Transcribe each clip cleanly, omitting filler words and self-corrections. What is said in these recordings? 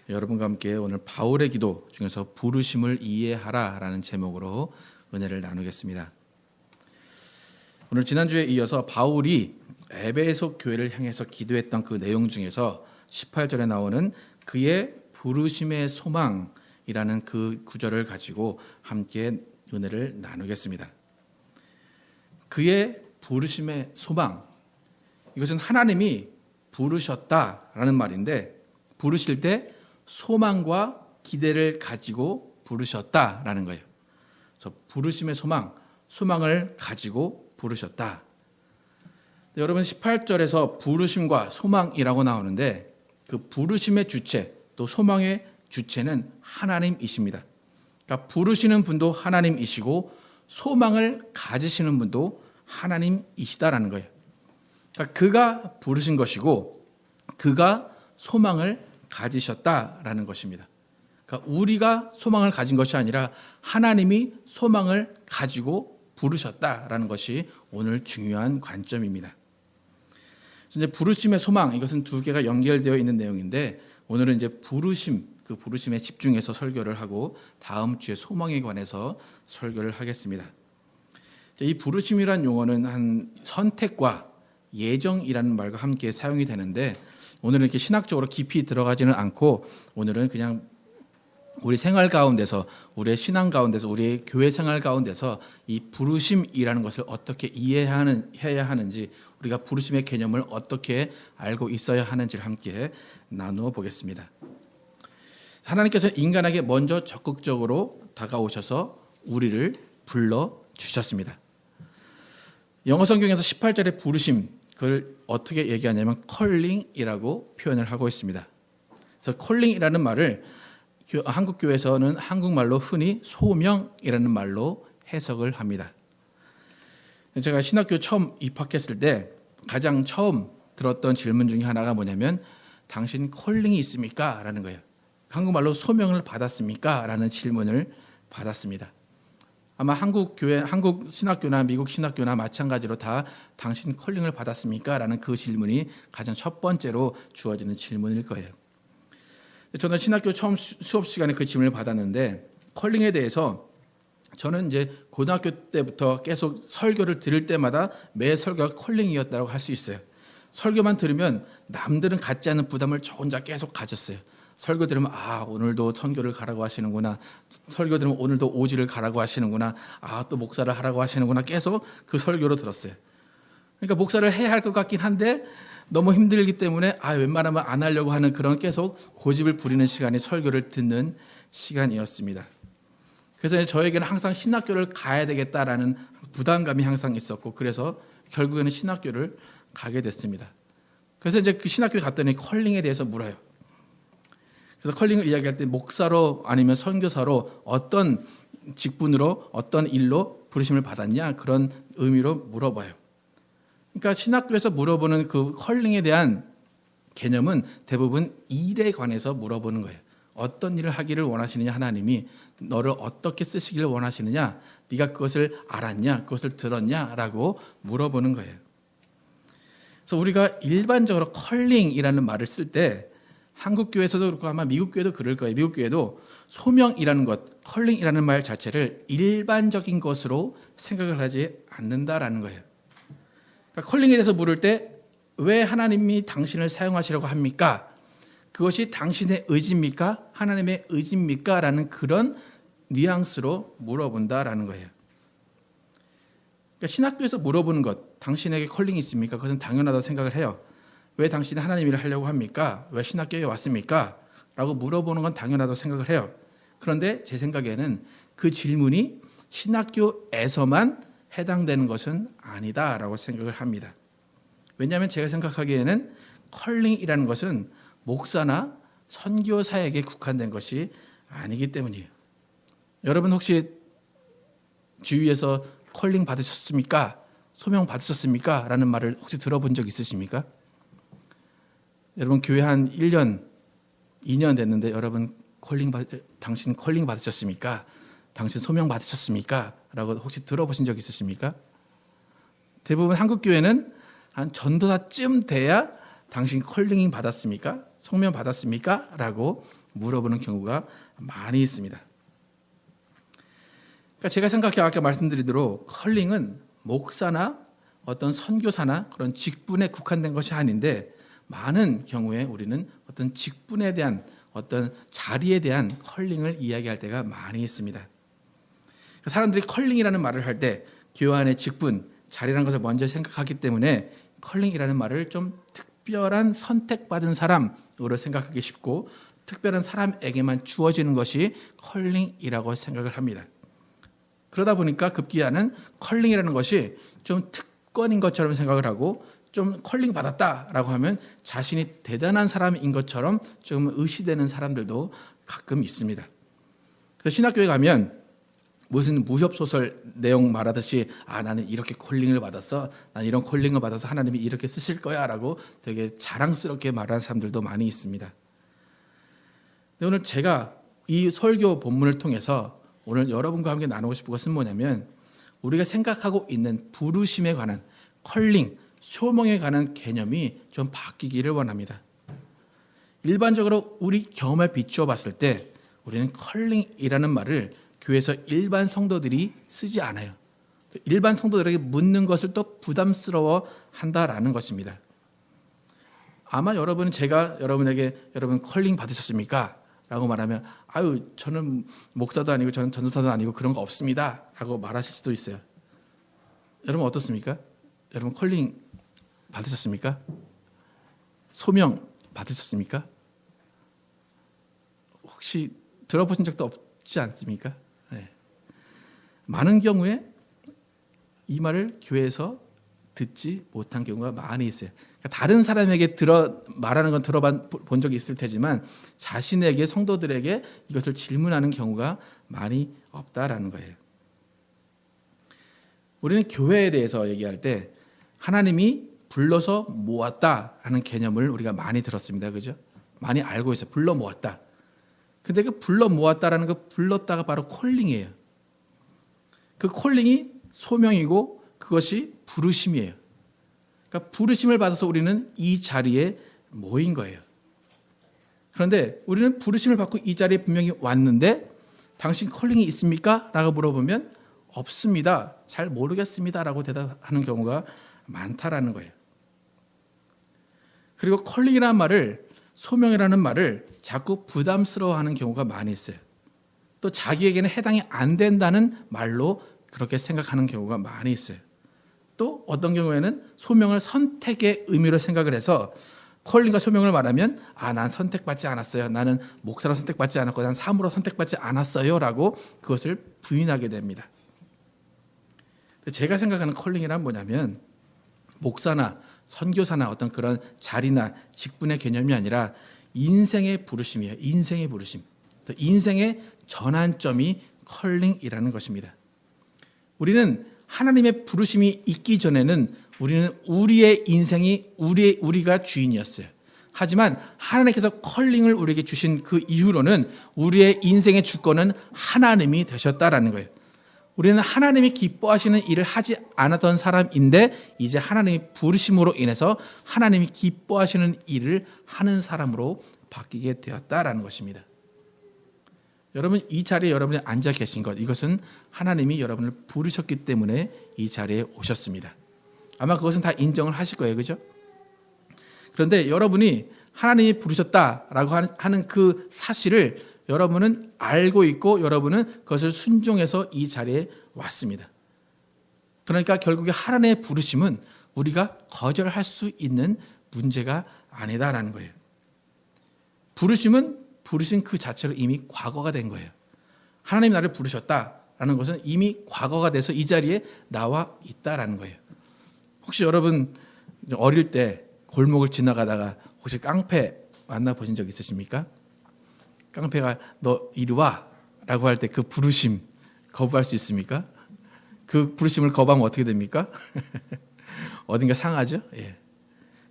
여러분과 함께 오늘 바울의 기도 중에서 부르심을 이해하라라는 제목으로 은혜를 나누겠습니다. 오늘 지난주에 이어서 바울이 에베소 교회를 향해서 기도했던 그 내용 중에서 18절에 나오는 그의 부르심의 소망이라는 그 구절을 가지고 함께 은혜를 나누겠습니다. 그의 부르심의 소망, 이것은 하나님이 부르셨다라는 말인데, 부르실 때 소망과 기대를 가지고 부르셨다라는 거예요. 그래서 부르심의 소망, 소망을 가지고 부르셨다. 여러분 18절에서 부르심과 소망이라고 나오는데, 그 부르심의 주체 또 소망의 주체는 하나님이십니다. 그러니까 부르시는 분도 하나님이시고 소망을 가지시는 분도 하나님이시다라는 거예요. 그러니까 그가 부르신 것이고 그가 소망을 가지셨다라는 것입니다. 그러니까 우리가 소망을 가진 것이 아니라 하나님이 소망을 가지고 부르셨다라는 것이 오늘 중요한 관점입니다. 이제 부르심의 소망, 이것은 두 개가 연결되어 있는 내용인데, 오늘은 이제 부르심, 그 부르심에 집중해서 설교를 하고 다음 주에 소망에 관해서 설교를 하겠습니다. 이 부르심이란 용어는 한 선택과 예정이라는 말과 함께 사용이 되는데, 오늘은 이렇게 신학적으로 깊이 들어가지는 않고 오늘은 그냥 우리 생활 가운데서, 우리의 신앙 가운데서, 우리의 교회 생활 가운데서 이 부르심이라는 것을 어떻게 이해해야 하는지, 우리가 부르심의 개념을 어떻게 알고 있어야 하는지를 함께 나누어 보겠습니다. 하나님께서 인간에게 먼저 적극적으로 다가오셔서 우리를 불러주셨습니다. 영어 성경에서 18절의 부르심, 그걸 어떻게 얘기하냐면 컬링이라고 표현을 하고 있습니다. 그래서 컬링이라는 말을 한국 교회에서는 한국말로 흔히 소명이라는 말로 해석을 합니다. 제가 신학교 처음 입학했을 때 가장 처음 들었던 질문 중에 하나가 뭐냐면, 당신 컬링이 있습니까? 라는 거예요. 한국말로 소명을 받았습니까? 라는 질문을 받았습니다. 아마 한국 교회, 한국 신학교나 미국 신학교나 마찬가지로 다 당신 컬링을 받았습니까? 라는 그 질문이 가장 첫 번째로 주어지는 질문일 거예요. 저는 신학교 처음 수업 시간에 그 질문을 받았는데, 컬링에 대해서 저는 이제 고등학교 때부터 계속 설교를 들을 때마다 매 설교가 컬링이었다고 할 수 있어요. 설교만 들으면 남들은 갖지 않은 부담을 저 혼자 계속 가졌어요. 설교 들으면 오늘도 선교를 가라고 하시는구나, 설교 들으면 오늘도 오지를 가라고 하시는구나, 또 목사를 하라고 하시는구나, 계속 그 설교로 들었어요. 그러니까 목사를 해야 할 것 같긴 한데 너무 힘들기 때문에 웬만하면 안 하려고 하는, 그런 계속 고집을 부리는 시간이 설교를 듣는 시간이었습니다. 그래서 저에게는 항상 신학교를 가야 되겠다라는 부담감이 항상 있었고, 그래서 결국에는 신학교를 가게 됐습니다. 그래서 이제 그 신학교에 갔더니 컬링에 대해서 물어요. 그래서 컬링을 이야기할 때 목사로 아니면 선교사로 어떤 직분으로 어떤 일로 부르심을 받았냐, 그런 의미로 물어봐요. 그러니까 신학교에서 물어보는 그 컬링에 대한 개념은 대부분 일에 관해서 물어보는 거예요. 어떤 일을 하기를 원하시느냐, 하나님이 너를 어떻게 쓰시기를 원하시느냐, 네가 그것을 알았냐, 그것을 들었냐라고 물어보는 거예요. 그래서 우리가 일반적으로 컬링이라는 말을 쓸 때, 한국 교회에서도 그렇고 아마 미국 교회도 그럴 거예요. 미국 교회도 소명이라는 것, 컬링이라는 말 자체를 일반적인 것으로 생각을 하지 않는다라는 거예요. 그러니까 컬링에 대해서 물을 때 왜 하나님이 당신을 사용하시려고 합니까? 그것이 당신의 의지입니까? 하나님의 의지입니까? 라는 그런 뉘앙스로 물어본다라는 거예요. 그러니까 신학교에서 물어보는 것, 당신에게 컬링이 있습니까? 그것은 당연하다고 생각을 해요. 왜 당신이 하나님 일을 하려고 합니까? 왜 신학교에 왔습니까? 라고 물어보는 건 당연하다고 생각을 해요. 그런데 제 생각에는 그 질문이 신학교에서만 해당되는 것은 아니다라고 생각을 합니다. 왜냐하면 제가 생각하기에는 컬링이라는 것은 목사나 선교사에게 국한된 것이 아니기 때문이에요. 여러분 혹시 주위에서 컬링 받으셨습니까? 소명 받으셨습니까? 라는 말을 혹시 들어본 적 있으십니까? 여러분 교회 한 1년, 2년 됐는데 여러분 당신 컬링 받으셨습니까? 당신 소명 받으셨습니까? 라고 혹시 들어보신 적 있으십니까? 대부분 한국 교회는 한 전도사쯤 돼야 당신 컬링 받았습니까? 성명 받았습니까? 라고 물어보는 경우가 많이 있습니다. 그러니까 제가 생각해 아까 말씀드린 대로 컬링은 목사나 어떤 선교사나 그런 직분에 국한된 것이 아닌데 많은 경우에 우리는 어떤 직분에 대한 어떤 자리에 대한 컬링을 이야기할 때가 많이 있습니다. 사람들이 컬링이라는 말을 할 때 교회 안의 직분, 자리라는 것을 먼저 생각하기 때문에 컬링이라는 말을 좀 특별한 선택받은 사람으로 생각하기 쉽고 특별한 사람에게만 주어지는 것이 컬링이라고 생각을 합니다. 그러다 보니까 급기야는 컬링이라는 것이 좀 특권인 것처럼 생각을 하고 좀 컬링 받았다라고 하면 자신이 대단한 사람인 것처럼 좀 의시되는 사람들도 가끔 있습니다. 그래서 신학교에 가면 무슨 무협소설 내용 말하듯이 나는 이렇게 콜링을 받았어, 난 이런 콜링을 받아서 하나님이 이렇게 쓰실 거야 라고 되게 자랑스럽게 말하는 사람들도 많이 있습니다. 근데 오늘 제가 이 설교 본문을 통해서 오늘 여러분과 함께 나누고 싶은 것은 뭐냐면 우리가 생각하고 있는 부르심에 관한 컬링, 소명에 관한 개념이 좀 바뀌기를 원합니다. 일반적으로 우리 경험에 비추어 봤을 때 우리는 컬링이라는 말을 교회에서 일반 성도들이 쓰지 않아요. 일반 성도들에게 묻는 것을 또 부담스러워 한다라는 것입니다. 아마 여러분은 제가 여러분에게 여러분 컬링 받으셨습니까? 라고 말하면 저는 목사도 아니고 저는 전도사도 아니고 그런 거 없습니다 라고 말하실 수도 있어요. 여러분 어떻습니까? 여러분 컬링 받으셨습니까? 소명 받으셨습니까? 혹시 들어보신 적도 없지 않습니까? 네. 많은 경우에 이 말을 교회에서 듣지 못한 경우가 많이 있어요. 그러니까 다른 사람에게 말하는 건 들어본 적이 있을 테지만 자신에게 성도들에게 이것을 질문하는 경우가 많이 없다라는 거예요. 우리는 교회에 대해서 얘기할 때 하나님이 불러서 모았다라는 개념을 우리가 많이 들었습니다. 그죠? 많이 알고 있어요. 불러 모았다. 근데 그 불러 모았다라는 그 불렀다가 바로 콜링이에요. 그 콜링이 소명이고 그것이 부르심이에요. 그러니까 부르심을 받아서 우리는 이 자리에 모인 거예요. 그런데 우리는 부르심을 받고 이 자리에 분명히 왔는데 당신 콜링이 있습니까? 라고 물어보면 없습니다. 잘 모르겠습니다. 라고 대답하는 경우가 많다라는 거예요. 그리고 컬링이라는 말을 소명이라는 말을 자꾸 부담스러워하는 경우가 많이 있어요. 또 자기에게는 해당이 안 된다는 말로 그렇게 생각하는 경우가 많이 있어요. 또 어떤 경우에는 소명을 선택의 의미로 생각을 해서 컬링과 소명을 말하면 난 선택받지 않았어요. 나는 목사로 선택받지 않았고 난 사무로 선택받지 않았어요. 라고 그것을 부인하게 됩니다. 제가 생각하는 컬링이란 뭐냐면 목사나 선교사나 어떤 그런 자리나 직분의 개념이 아니라 인생의 부르심이에요. 인생의 부르심. 인생의 전환점이 컬링이라는 것입니다. 우리는 하나님의 부르심이 있기 전에는 우리는 우리의 인생이 우리가 주인이었어요. 하지만 하나님께서 컬링을 우리에게 주신 그 이후로는 우리의 인생의 주권은 하나님이 되셨다라는 거예요. 우리는 하나님이 기뻐하시는 일을 하지 않았던 사람인데 이제 하나님이 부르심으로 인해서 하나님이 기뻐하시는 일을 하는 사람으로 바뀌게 되었다라는 것입니다. 여러분 이 자리에 여러분이 앉아 계신 것 이것은 하나님이 여러분을 부르셨기 때문에 이 자리에 오셨습니다. 아마 그것은 다 인정을 하실 거예요. 그죠? 그런데 여러분이 하나님이 부르셨다라고 하는 그 사실을 여러분은 알고 있고 여러분은 그것을 순종해서 이 자리에 왔습니다. 그러니까 결국에 하나님의 부르심은 우리가 거절할 수 있는 문제가 아니다라는 거예요. 부르심은 부르신 그 자체로 이미 과거가 된 거예요. 하나님이 나를 부르셨다라는 것은 이미 과거가 돼서 이 자리에 나와 있다라는 거예요. 혹시 여러분 어릴 때 골목을 지나가다가 혹시 깡패 만나보신 적 있으십니까? 깡패가 너 이리 와 라고 할 때 그 부르심 거부할 수 있습니까? 그 부르심을 거부하면 어떻게 됩니까? 어딘가 상하죠? 예.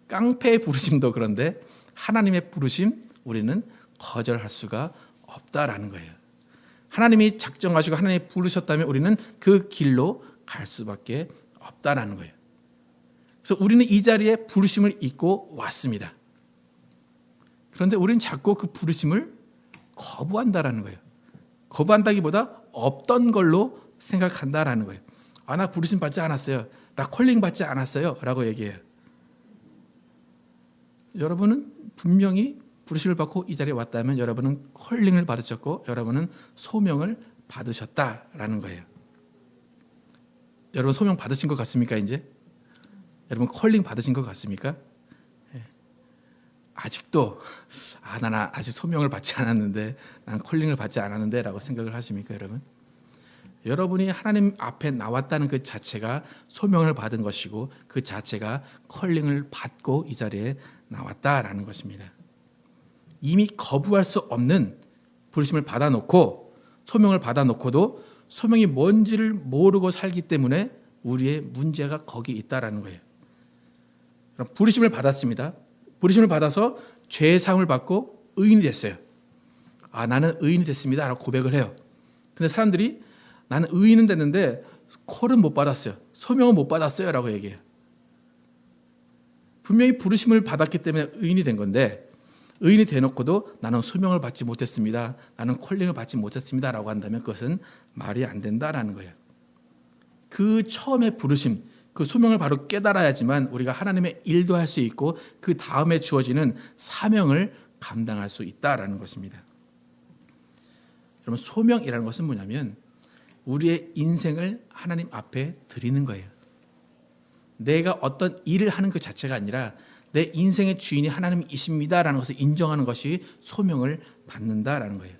깡패의 부르심도 그런데 하나님의 부르심 우리는 거절할 수가 없다라는 거예요. 하나님이 작정하시고 하나님이 부르셨다면 우리는 그 길로 갈 수밖에 없다라는 거예요. 그래서 우리는 이 자리에 부르심을 잊고 왔습니다. 그런데 우리는 자꾸 그 부르심을 거부한다라는 거예요. 거부한다기보다 없던 걸로 생각한다라는 거예요. 아, 나 부르심 받지 않았어요. 나 콜링 받지 않았어요. 라고 얘기해요. 여러분은 분명히 부르심을 받고 이 자리에 왔다면 여러분은 콜링을 받으셨고 여러분은 소명을 받으셨다라는 거예요. 여러분 소명 받으신 것 같습니까? 이제 여러분 콜링 받으신 것 같습니까? 아직도 나는 아직 소명을 받지 않았는데, 난 콜링을 받지 않았는데 라고 생각을 하십니까? 여러분이 하나님 앞에 나왔다는 그 자체가 소명을 받은 것이고 그 자체가 콜링을 받고 이 자리에 나왔다라는 것입니다. 이미 거부할 수 없는 부르심을 받아놓고 소명을 받아놓고도 소명이 뭔지를 모르고 살기 때문에 우리의 문제가 거기 있다라는 거예요. 그럼 부르심을 받았습니다. 부르심을 받아서 죄의 사함을 받고 의인이 됐어요. 나는 의인이 됐습니다 라고 고백을 해요. 근데 사람들이 나는 의인은 됐는데 콜은 못 받았어요. 소명은 못 받았어요 라고 얘기해요. 분명히 부르심을 받았기 때문에 의인이 된 건데 의인이 되놓고도 나는 소명을 받지 못했습니다. 나는 콜링을 받지 못했습니다 라고 한다면 그것은 말이 안 된다라는 거예요. 그 처음에 부르심, 그 소명을 바로 깨달아야지만 우리가 하나님의 일도 할 수 있고 그 다음에 주어지는 사명을 감당할 수 있다라는 것입니다. 여러분, 소명이라는 것은 뭐냐면 우리의 인생을 하나님 앞에 드리는 거예요. 내가 어떤 일을 하는 그 자체가 아니라 내 인생의 주인이 하나님이십니다라는 것을 인정하는 것이 소명을 받는다라는 거예요.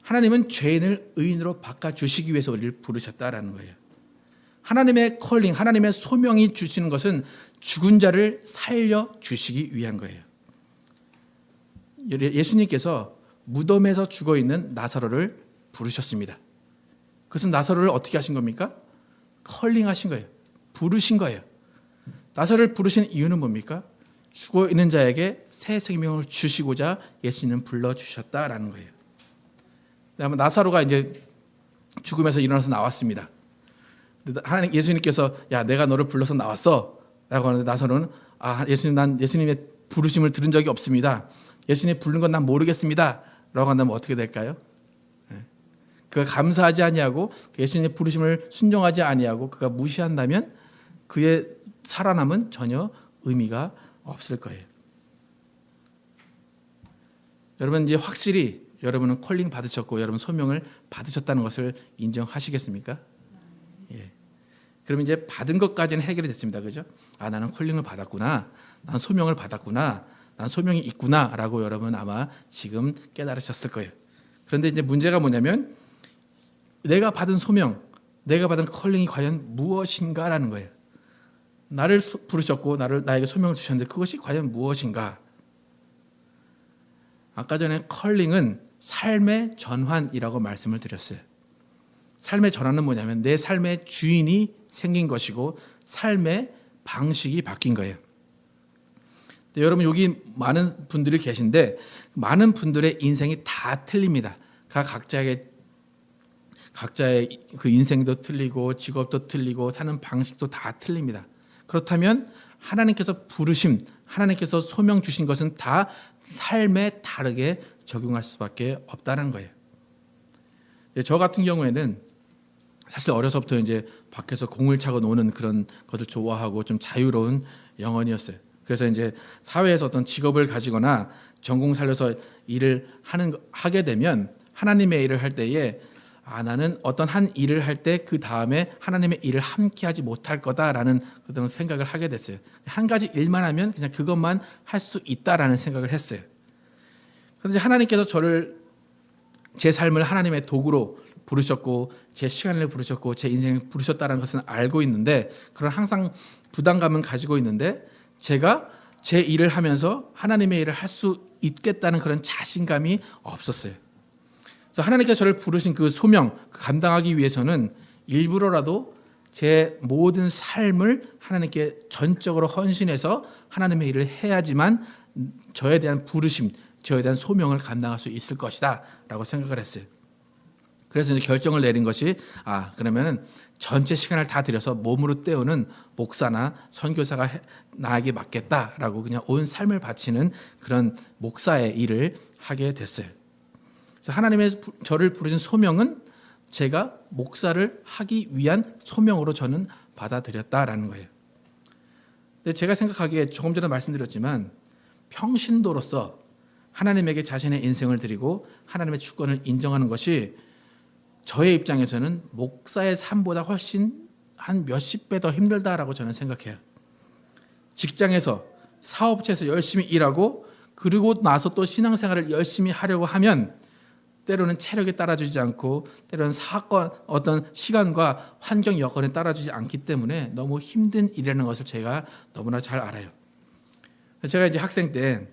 하나님은 죄인을 의인으로 바꿔주시기 위해서 우리를 부르셨다라는 거예요. 하나님의 콜링, 하나님의 소명이 주시는 것은 죽은 자를 살려주시기 위한 거예요. 예수님께서 무덤에서 죽어있는 나사로를 부르셨습니다. 그것은 나사로를 어떻게 하신 겁니까? 콜링하신 거예요. 부르신 거예요. 나사로를 부르신 이유는 뭡니까? 죽어있는 자에게 새 생명을 주시고자 예수님은 불러주셨다라는 거예요. 그다음에 나사로가 이제 죽음에서 일어나서 나왔습니다. 하나님, 예수님께서 야, 내가 너를 불러서 나왔어 라고 하는데 나사로는 예수님, 난 예수님의 부르심을 들은 적이 없습니다. 예수님 부른 건 난 모르겠습니다 라고 한다면 어떻게 될까요? 그가 감사하지 아니하고 예수님의 부르심을 순종하지 아니하고 그가 무시한다면 그의 살아남은 전혀 의미가 없을 거예요. 여러분, 이제 확실히 여러분은 콜링 받으셨고 여러분 소명을 받으셨다는 것을 인정하시겠습니까? 예. 그러면 이제 받은 것까지는 해결이 됐습니다. 그죠? 나는 콜링을 받았구나. 난 소명을 받았구나. 난 소명이 있구나라고 여러분 아마 지금 깨달으셨을 거예요. 그런데 이제 문제가 뭐냐면 내가 받은 소명, 내가 받은 콜링이 과연 무엇인가라는 거예요. 나를 부르셨고 나에게 소명을 주셨는데 그것이 과연 무엇인가? 아까 전에 콜링은 삶의 전환이라고 말씀을 드렸어요. 삶의 전환은 뭐냐면 내 삶의 주인이 생긴 것이고 삶의 방식이 바뀐 거예요. 여러분, 여기 많은 분들이 계신데 많은 분들의 인생이 다 틀립니다. 각자의 그 인생도 틀리고 직업도 틀리고 사는 방식도 다 틀립니다. 그렇다면 하나님께서 부르심, 하나님께서 소명 주신 것은 다 삶에 다르게 적용할 수밖에 없다는 거예요. 저 같은 경우에는 사실 어려서부터 이제 밖에서 공을 차고 노는 그런 것을 좋아하고 좀 자유로운 영혼이었어요. 그래서 이제 사회에서 어떤 직업을 가지거나 전공 살려서 일을 하게 되면 하나님의 일을 할 때에 나는 어떤 한 일을 할 때 그 다음에 하나님의 일을 함께 하지 못할 거다라는 그런 생각을 하게 됐어요. 한 가지 일만 하면 그냥 그것만 할 수 있다라는 생각을 했어요. 그런데 하나님께서 제 삶을 하나님의 도구로 부르셨고 제 시간을 부르셨고 제 인생을 부르셨다는 것은 알고 있는데 그런 항상 부담감은 가지고 있는데 제가 제 일을 하면서 하나님의 일을 할 수 있겠다는 그런 자신감이 없었어요. 그래서 하나님께서 저를 부르신 그 소명 감당하기 위해서는 일부러라도 제 모든 삶을 하나님께 전적으로 헌신해서 하나님의 일을 해야지만 저에 대한 부르심, 저에 대한 소명을 감당할 수 있을 것이다 라고 생각을 했어요. 그래서 이제 결정을 내린 것이 그러면은 전체 시간을 다 들여서 몸으로 때우는 목사나 선교사가 나에게 맡겠다라고 그냥 온 삶을 바치는 그런 목사의 일을 하게 됐어요. 그래서 하나님의 저를 부르신 소명은 제가 목사를 하기 위한 소명으로 저는 받아들였다라는 거예요. 근데 제가 생각하기에 조금 전에 말씀드렸지만 평신도로서 하나님에게 자신의 인생을 드리고 하나님의 주권을 인정하는 것이 저의 입장에서는 목사의 삶보다 훨씬 한 몇십 배 더 힘들다라고 저는 생각해요. 직장에서 사업체에서 열심히 일하고 그리고 나서 또 신앙생활을 열심히 하려고 하면 때로는 체력이 따라주지 않고 때로는 어떤 시간과 환경 여건에 따라주지 않기 때문에 너무 힘든 일이라는 것을 제가 너무나 잘 알아요. 제가 이제 학생 때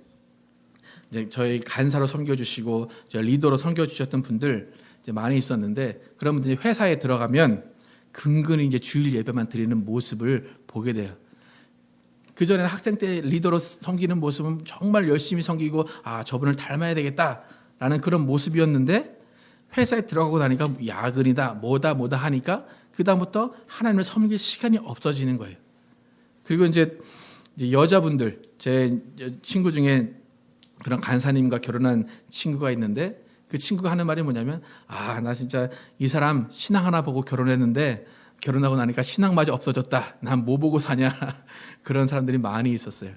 이제 저희 간사로 섬겨주시고 리더로 섬겨주셨던 분들 이제 많이 있었는데 그런 분들이 회사에 들어가면 근근히 이제 주일 예배만 드리는 모습을 보게 돼요. 그 전에는 학생 때 리더로 섬기는 모습은 정말 열심히 섬기고 저분을 닮아야 되겠다라는 그런 모습이었는데 회사에 들어가고 나니까 야근이다 뭐다 하니까 그 다음부터 하나님을 섬길 시간이 없어지는 거예요. 그리고 이제 여자분들 제 친구 중에 그런 간사님과 결혼한 친구가 있는데 그 친구가 하는 말이 뭐냐면 나 진짜 이 사람 신앙 하나 보고 결혼했는데 결혼하고 나니까 신앙마저 없어졌다. 난 뭐 보고 사냐. 그런 사람들이 많이 있었어요.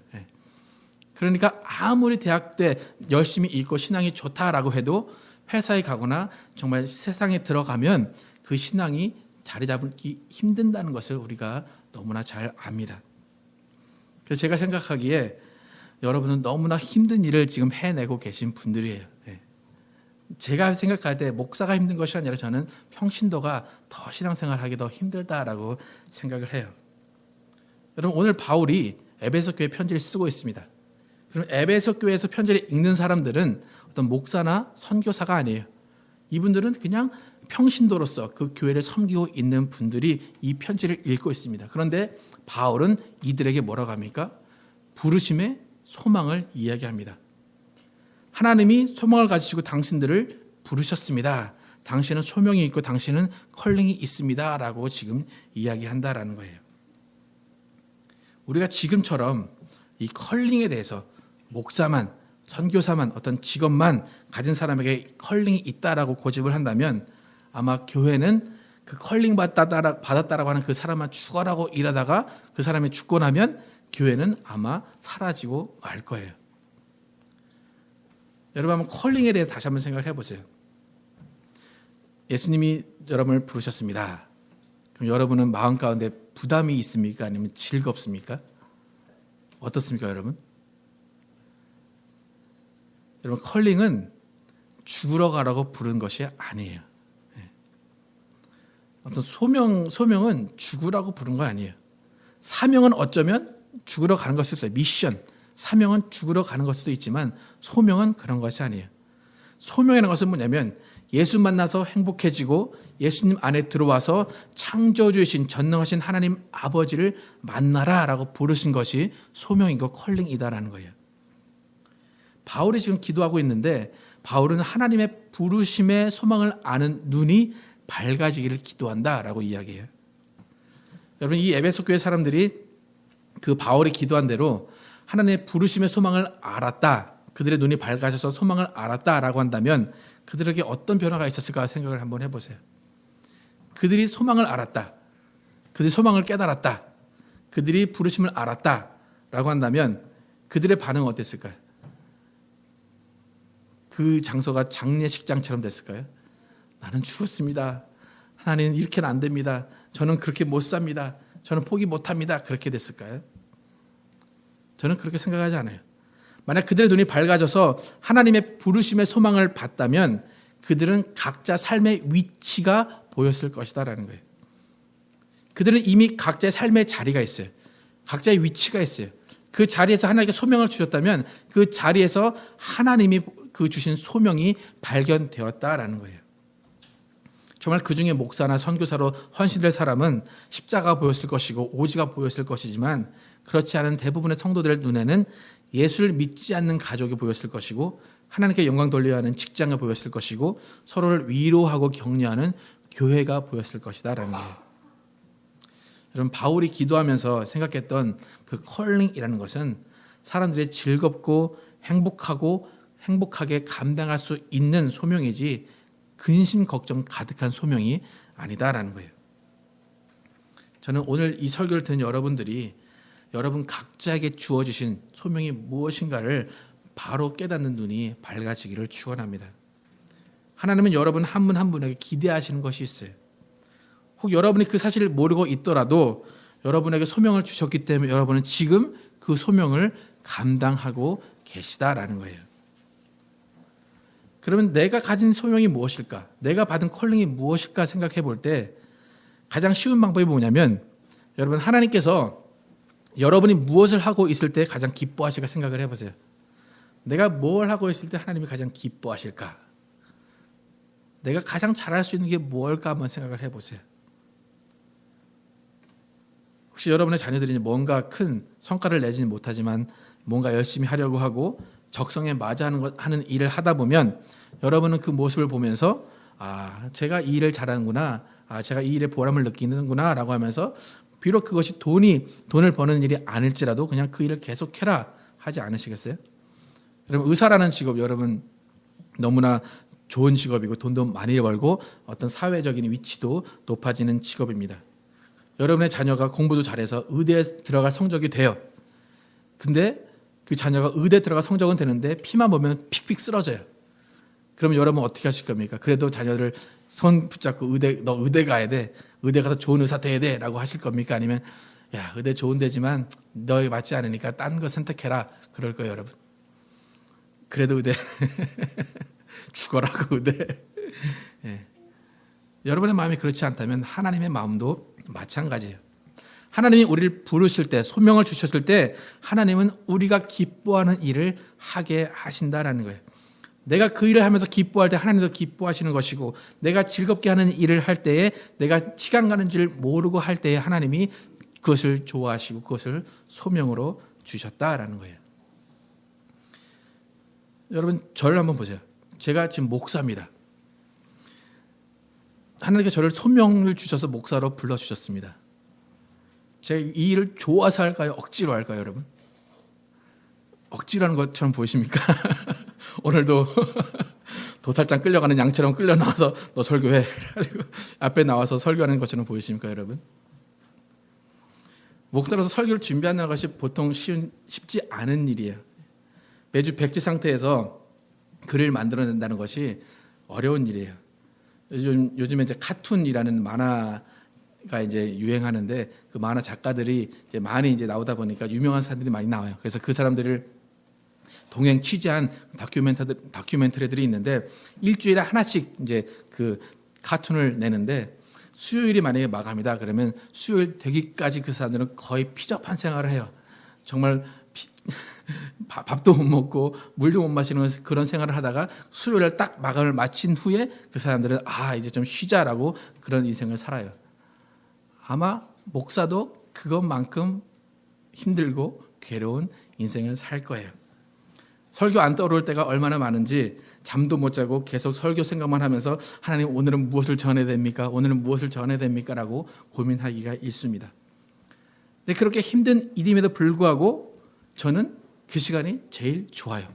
그러니까 아무리 대학 때 열심히 읽고 신앙이 좋다라고 해도 회사에 가거나 정말 세상에 들어가면 그 신앙이 자리 잡기 힘든다는 것을 우리가 너무나 잘 압니다. 그래서 제가 생각하기에 여러분은 너무나 힘든 일을 지금 해내고 계신 분들이에요. 제가 생각할 때 목사가 힘든 것이 아니라 저는 평신도가 더 신앙생활하기 더 힘들다라고 생각을 해요. 여러분 오늘 바울이 에베소 교회 편지를 쓰고 있습니다. 그럼 에베소 교회에서 편지를 읽는 사람들은 어떤 목사나 선교사가 아니에요. 이분들은 그냥 평신도로서 그 교회를 섬기고 있는 분들이 이 편지를 읽고 있습니다. 그런데 바울은 이들에게 뭐라고 합니까? 부르심의 소망을 이야기합니다. 하나님이 소망을 가지시고 당신들을 부르셨습니다. 당신은 소명이 있고 당신은 컬링이 있습니다. 라고 지금 이야기한다라는 거예요. 우리가 지금처럼 이 컬링에 대해서 목사만, 선교사만, 어떤 직업만 가진 사람에게 컬링이 있다라고 고집을 한다면 아마 교회는 그 컬링 받았다라고 하는 그 사람만 죽어라고 일하다가 그 사람이 죽고 나면 교회는 아마 사라지고 말 거예요. 여러분 한번 컬링에 대해 다시 한번 생각을 해보세요. 예수님이 여러분을 부르셨습니다. 그럼 여러분은 마음 가운데 부담이 있습니까? 아니면 즐겁습니까? 어떻습니까, 여러분? 여러분 컬링은 죽으러 가라고 부른 것이 아니에요. 어떤 소명은 죽으라고 부른 거 아니에요. 사명은 어쩌면 죽으러 가는 것일 수도 있어요. 미션, 사명은 죽으러 가는 걸 수도 있지만 소명은 그런 것이 아니에요. 소명이라는 것은 뭐냐면 예수 만나서 행복해지고 예수님 안에 들어와서 창조주이신 전능하신 하나님 아버지를 만나라라고 부르신 것이 소명이고 컬링이다라는 거예요. 바울이 지금 기도하고 있는데 바울은 하나님의 부르심의 소망을 아는 눈이 밝아지기를 기도한다라고 이야기해요. 여러분 이 에베소 교회 사람들이 그 바울이 기도한 대로 하나님의 부르심의 소망을 알았다. 그들의 눈이 밝아져서 소망을 알았다라고 한다면 그들에게 어떤 변화가 있었을까 생각을 한번 해보세요. 그들이 소망을 알았다. 그들이 소망을 깨달았다. 그들이 부르심을 알았다라고 한다면 그들의 반응은 어땠을까요? 그 장소가 장례식장처럼 됐을까요? 나는 죽었습니다. 하나님 이렇게는 안 됩니다. 저는 그렇게 못 삽니다. 저는 포기 못합니다. 그렇게 됐을까요? 저는 그렇게 생각하지 않아요. 만약 그들의 눈이 밝아져서 하나님의 부르심의 소망을 봤다면 그들은 각자 삶의 위치가 보였을 것이다라는 거예요. 그들은 이미 각자의 삶의 자리가 있어요. 각자의 위치가 있어요. 그 자리에서 하나님께 소명을 주셨다면 그 자리에서 하나님이 그 주신 소명이 발견되었다라는 거예요. 정말 그 중에 목사나 선교사로 헌신될 사람은 십자가 보였을 것이고 오지가 보였을 것이지만 그렇지 않은 대부분의 성도들의 눈에는 예수를 믿지 않는 가족이 보였을 것이고 하나님께 영광 돌려야 하는 직장을 보였을 것이고 서로를 위로하고 격려하는 교회가 보였을 것이다 라는 거예요. 여러분, 바울이 기도하면서 생각했던 그 컬링이라는 것은 사람들이 즐겁고 행복하게 감당할 수 있는 소명이지 근심 걱정 가득한 소명이 아니다라는 거예요. 저는 오늘 이 설교를 듣는 여러분들이 여러분 각자에게 주어지신 소명이 무엇인가를 바로 깨닫는 눈이 밝아지기를 축원합니다. 하나님은 여러분 한 분 한 분에게 기대하시는 것이 있어요. 혹 여러분이 그 사실을 모르고 있더라도 여러분에게 소명을 주셨기 때문에 여러분은 지금 그 소명을 감당하고 계시다라는 거예요. 그러면 내가 가진 소명이 무엇일까? 내가 받은 컬링이 무엇일까 생각해 볼 때 가장 쉬운 방법이 뭐냐면 여러분, 하나님께서 여러분이 무엇을 하고 있을 때 가장 기뻐하실까 생각을 해보세요. 내가 뭘 하고 있을 때 하나님이 가장 기뻐하실까? 내가 가장 잘할 수 있는 게 뭘까 한번 생각을 해보세요. 혹시 여러분의 자녀들이 뭔가 큰 성과를 내지는 못하지만 뭔가 열심히 하려고 하고 적성에 맞아 하는 일을 하다 보면 여러분은 그 모습을 보면서 제가 이 일을 잘하는구나, 제가 이 일에 보람을 느끼는구나 라고 하면서 비록 그것이 돈을 버는 일이 아닐지라도 그냥 그 일을 계속해라 하지 않으시겠어요? 여러분, 의사라는 직업 여러분 너무나 좋은 직업이고 돈도 많이 벌고 어떤 사회적인 위치도 높아지는 직업입니다. 여러분의 자녀가 공부도 잘해서 의대에 들어갈 성적이 돼요. 근데 그 자녀가 의대에 들어갈 성적은 되는데 피만 보면 픽픽 쓰러져요. 그럼 여러분 어떻게 하실 겁니까? 그래도 자녀를 손 붙잡고 너 의대 가야 돼. 의대 가서 좋은 의사 돼야 돼 라고 하실 겁니까? 아니면 야, 의대 좋은 데지만 너에 맞지 않으니까 딴 거 선택해라 그럴 거예요, 여러분. 그래도 의대 죽어라고 의대. 예. 여러분의 마음이 그렇지 않다면 하나님의 마음도 마찬가지예요. 하나님이 우리를 부르실 때, 소명을 주셨을 때 하나님은 우리가 기뻐하는 일을 하게 하신다라는 거예요. 내가 그 일을 하면서 기뻐할 때 하나님도 기뻐하시는 것이고, 내가 즐겁게 하는 일을 할 때에 내가 시간 가는 줄 모르고 할 때에 하나님이 그것을 좋아하시고 그것을 소명으로 주셨다라는 거예요. 여러분, 저를 한번 보세요. 제가 지금 목사입니다. 하나님께서 저를 소명을 주셔서 목사로 불러주셨습니다. 제가 이 일을 좋아서 할까요? 억지로 할까요, 여러분? 억지로 하는 것처럼 보이십니까? 오늘도 도살장 끌려가는 양처럼 끌려 나와서 너 설교해. 그래가지고 앞에 나와서 설교하는 것처럼 보이십니까, 여러분? 목사로서 설교를 준비하는 것이 보통 쉽지 않은 일이에요. 매주 백지 상태에서 글을 만들어낸다는 것이 어려운 일이에요. 요즘에 이제 카툰이라는 만화가 이제 유행하는데 그 만화 작가들이 이제 많이 이제 나오다 보니까 유명한 사람들이 많이 나와요. 그래서 그 사람들을 동행 취재한 다큐멘터리들이 있는데 일주일에 하나씩 이제 그 카툰을 내는데 수요일이 만약에 마감이다 그러면 수요일 되기까지 그 사람들은 거의 피접한 생활을 해요. 정말 밥도 못 먹고 물도 못 마시는 그런 생활을 하다가 수요일에 딱 마감을 마친 후에 그 사람들은 이제 좀 쉬자라고 그런 인생을 살아요. 아마 목사도 그것만큼 힘들고 괴로운 인생을 살 거예요. 설교 안 떠오를 때가 얼마나 많은지 잠도 못 자고 계속 설교 생각만 하면서 하나님 오늘은 무엇을 전해야 됩니까? 오늘은 무엇을 전해야 됩니까? 라고 고민하기가 일쑤입니다. 근데 그렇게 힘든 일임에도 불구하고 저는 그 시간이 제일 좋아요.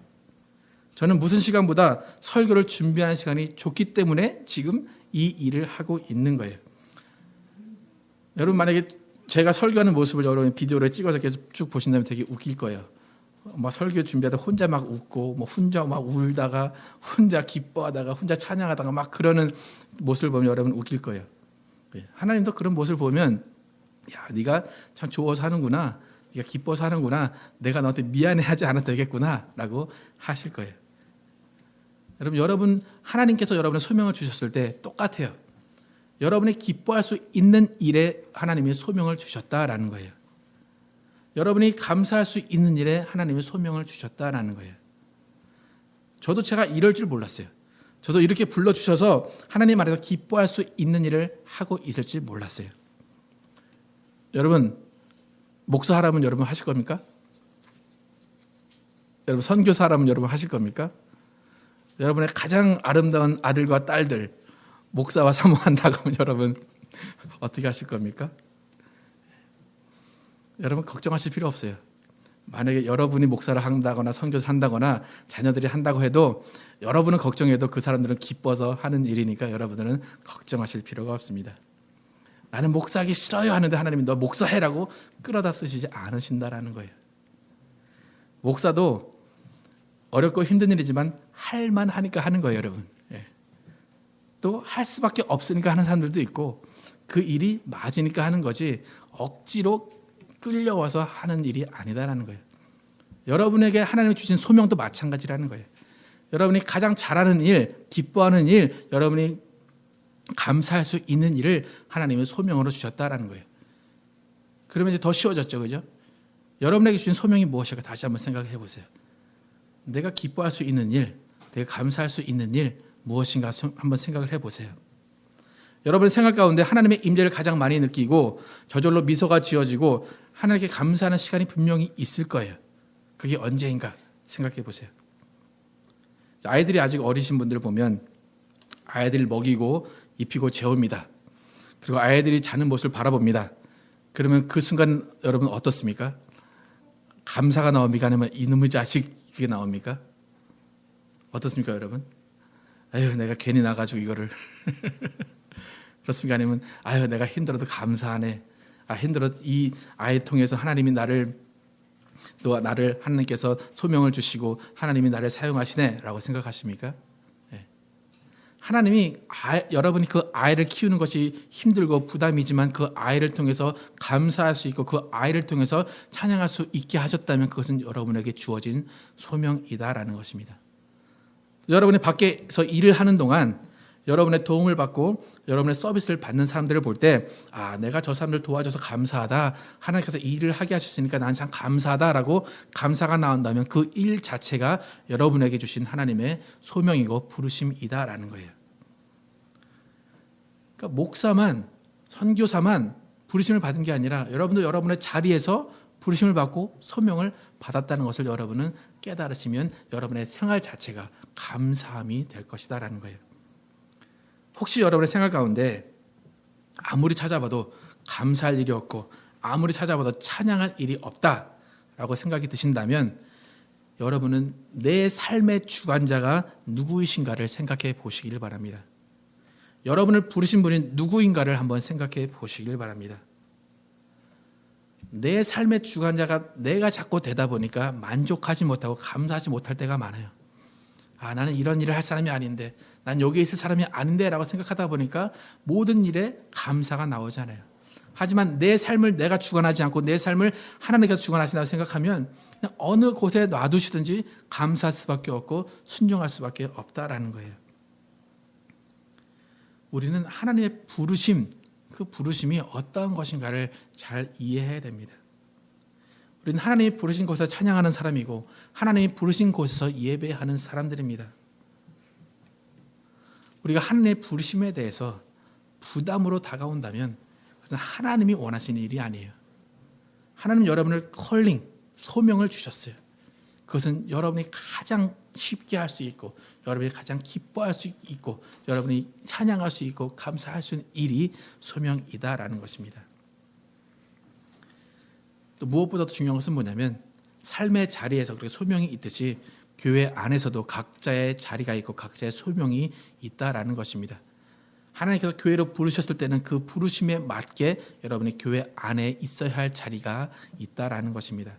저는 무슨 시간보다 설교를 준비하는 시간이 좋기 때문에 지금 이 일을 하고 있는 거예요. 여러분 만약에 제가 설교하는 모습을 여러분 비디오를 찍어서 계속 쭉 보신다면 되게 웃길 거예요. 막 설교 준비하다 혼자 막 웃고 뭐 혼자 막 울다가 혼자 기뻐하다가 혼자 찬양하다가 막 그러는 모습을 보면 여러분 웃길 거예요. 하나님도 그런 모습을 보면 야, 네가 참 좋아서 하는구나. 네가 기뻐서 하는구나. 내가 너한테 미안해하지 않아도 되겠구나 라고 하실 거예요. 여러분 하나님께서 여러분의 소명을 주셨을 때 똑같아요. 여러분이 기뻐할 수 있는 일에 하나님이 소명을 주셨다라는 거예요. 여러분이 감사할 수 있는 일에 하나님이 소명을 주셨다라는 거예요. 저도 제가 이럴 줄 몰랐어요. 저도 이렇게 불러주셔서 하나님 안에서 기뻐할 수 있는 일을 하고 있을지 몰랐어요. 여러분 목사하라면 여러분 하실 겁니까? 여러분 선교사라면 여러분 하실 겁니까? 여러분의 가장 아름다운 아들과 딸들 목사와 사모한다고 하면 여러분 어떻게 하실 겁니까? 여러분 걱정하실 필요 없어요. 만약에 여러분이 목사를 한다거나 선교사를 한다거나 자녀들이 한다고 해도 여러분은 걱정해도 그 사람들은 기뻐서 하는 일이니까 여러분들은 걱정하실 필요가 없습니다. 나는 목사하기 싫어요 하는데 하나님이 너 목사해라고 끌어다 쓰시지 않으신다라는 거예요. 목사도 어렵고 힘든 일이지만 할만 하니까 하는 거예요, 여러분. 또 할 수밖에 없으니까 하는 사람들도 있고 그 일이 맞으니까 하는 거지 억지로 끌려와서 하는 일이 아니다라는 거예요. 여러분에게 하나님이 주신 소명도 마찬가지라는 거예요. 여러분이 가장 잘하는 일, 기뻐하는 일, 여러분이 감사할 수 있는 일을 하나님의 소명으로 주셨다라는 거예요. 그러면 이제 더 쉬워졌죠, 그죠? 여러분에게 주신 소명이 무엇일까 다시 한번 생각해 보세요. 내가 기뻐할 수 있는 일, 내가 감사할 수 있는 일 무엇인가 한번 생각을 해보세요. 여러분의 생각 가운데 하나님의 임재를 가장 많이 느끼고 저절로 미소가 지어지고 하나님께 감사하는 시간이 분명히 있을 거예요. 그게 언제인가 생각해 보세요. 아이들이 아직 어리신 분들 보면 아이들을 먹이고 입히고 재웁니다. 그리고 아이들이 자는 모습을 바라봅니다. 그러면 그 순간 여러분 어떻습니까? 감사가 나옵니까? 아니면 이놈의 자식 그게 나옵니까? 어떻습니까, 여러분? 아유, 내가 괜히 나가지고 이거를 그렇습니까? 아니면 아유, 내가 힘들어도 감사하네. 힘들어 이 아이 통해서 하나님이 나를 하나님께서 소명을 주시고 하나님이 나를 사용하시네라고 생각하십니까? 네. 하나님이 여러분이 그 아이를 키우는 것이 힘들고 부담이지만 그 아이를 통해서 감사할 수 있고 그 아이를 통해서 찬양할 수 있게 하셨다면 그것은 여러분에게 주어진 소명이다라는 것입니다. 여러분이 밖에서 일을 하는 동안 여러분의 도움을 받고 여러분의 서비스를 받는 사람들을 볼 때 내가 저 사람들 도와줘서 감사하다. 하나님께서 이 일을 하게 하셨으니까 나는 참 감사하다라고 감사가 나온다면 그 일 자체가 여러분에게 주신 하나님의 소명이고 부르심이다라는 거예요. 그러니까 목사만 선교사만 부르심을 받은 게 아니라 여러분도 여러분의 자리에서 부르심을 받고 소명을 받았다는 것을 여러분은 깨달으시면 여러분의 생활 자체가 감사함이 될 것이다라는 거예요. 혹시 여러분의 생활 가운데 아무리 찾아봐도 감사할 일이 없고 아무리 찾아봐도 찬양할 일이 없다라고 생각이 드신다면 여러분은 내 삶의 주관자가 누구이신가를 생각해 보시길 바랍니다. 여러분을 부르신 분이 누구인가를 한번 생각해 보시길 바랍니다. 내 삶의 주관자가 내가 자꾸 되다 보니까 만족하지 못하고 감사하지 못할 때가 많아요. 나는 이런 일을 할 사람이 아닌데, 난 여기에 있을 사람이 아닌데 라고 생각하다 보니까 모든 일에 감사가 나오잖아요. 하지만 내 삶을 내가 주관하지 않고 내 삶을 하나님께서 주관하신다고 생각하면 그냥 어느 곳에 놔두시든지 감사할 수밖에 없고 순종할 수밖에 없다라는 거예요. 우리는 하나님의 부르심, 그 부르심이 어떠한 것인가를 잘 이해해야 됩니다. 우리는 하나님이 부르신 곳에서 찬양하는 사람이고 하나님이 부르신 곳에서 예배하는 사람들입니다. 우리가 하나님의 부르심에 대해서 부담으로 다가온다면 그것은 하나님이 원하시는 일이 아니에요. 하나님은 여러분을 컬링, 소명을 주셨어요. 그것은 여러분이 가장 쉽게 할 수 있고 여러분이 가장 기뻐할 수 있고 여러분이 찬양할 수 있고 감사할 수 있는 일이 소명이다라는 것입니다. 또 무엇보다도 중요한 것은 뭐냐면 삶의 자리에서 그렇게 소명이 있듯이 교회 안에서도 각자의 자리가 있고 각자의 소명이 있다라는 것입니다. 하나님께서 교회로 부르셨을 때는 그 부르심에 맞게 여러분이 교회 안에 있어야 할 자리가 있다라는 것입니다.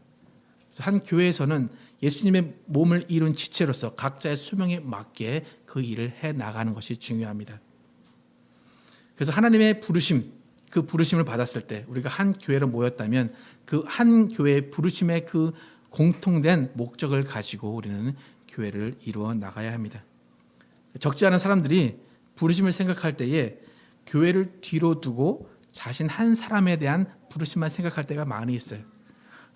그래서 한 교회에서는 예수님의 몸을 이룬 지체로서 각자의 소명에 맞게 그 일을 해 나가는 것이 중요합니다. 그래서 하나님의 부르심, 그 부르심을 받았을 때 우리가 한 교회로 모였다면 그 한 교회의 부르심의 그 공통된 목적을 가지고 우리는 교회를 이루어 나가야 합니다. 적지 않은 사람들이 부르심을 생각할 때에 교회를 뒤로 두고 자신 한 사람에 대한 부르심만 생각할 때가 많이 있어요.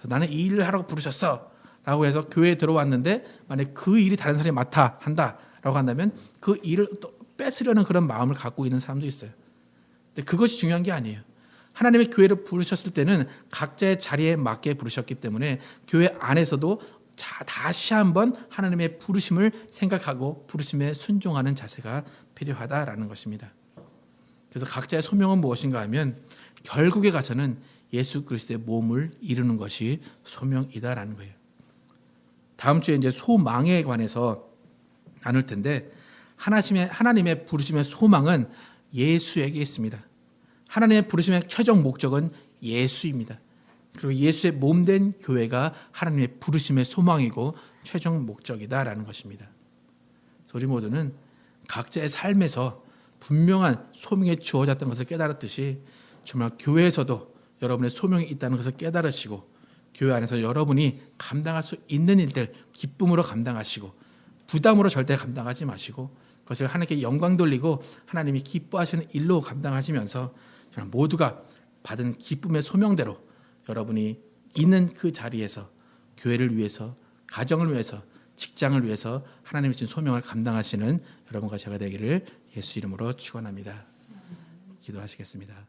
나는 이 일을 하라고 부르셨어 라고 해서 교회에 들어왔는데 만약 그 일이 다른 사람이 맡아 한다라고 한다면 그 일을 또 뺏으려는 그런 마음을 갖고 있는 사람도 있어요. 근데 그것이 중요한 게 아니에요. 하나님의 교회를 부르셨을 때는 각자의 자리에 맞게 부르셨기 때문에 교회 안에서도 다시 한번 하나님의 부르심을 생각하고 부르심에 순종하는 자세가 필요하다라는 것입니다. 그래서 각자의 소명은 무엇인가 하면 결국에 가서는 예수 그리스도의 몸을 이루는 것이 소명이다라는 거예요. 다음 주에 이제 소망에 관해서 나눌 텐데 하나님의 부르심의 소망은 예수에게 있습니다. 하나님의 부르심의 최종 목적은 예수입니다. 그리고 예수의 몸된 교회가 하나님의 부르심의 소망이고 최종 목적이다라는 것입니다. 우리 모두는 각자의 삶에서 분명한 소명이 주어졌던 것을 깨달았듯이 정말 교회에서도 여러분의 소명이 있다는 것을 깨달으시고 교회 안에서 여러분이 감당할 수 있는 일들 기쁨으로 감당하시고 부담으로 절대 감당하지 마시고 그것을 하나님께 영광 돌리고 하나님이 기뻐하시는 일로 감당하시면서 정말 모두가 받은 기쁨의 소명대로 여러분이 있는 그 자리에서 교회를 위해서 가정을 위해서 직장을 위해서 하나님이 주신 소명을 감당하시는 여러분과 제가 되기를 예수 이름으로 축원합니다. 기도하시겠습니다.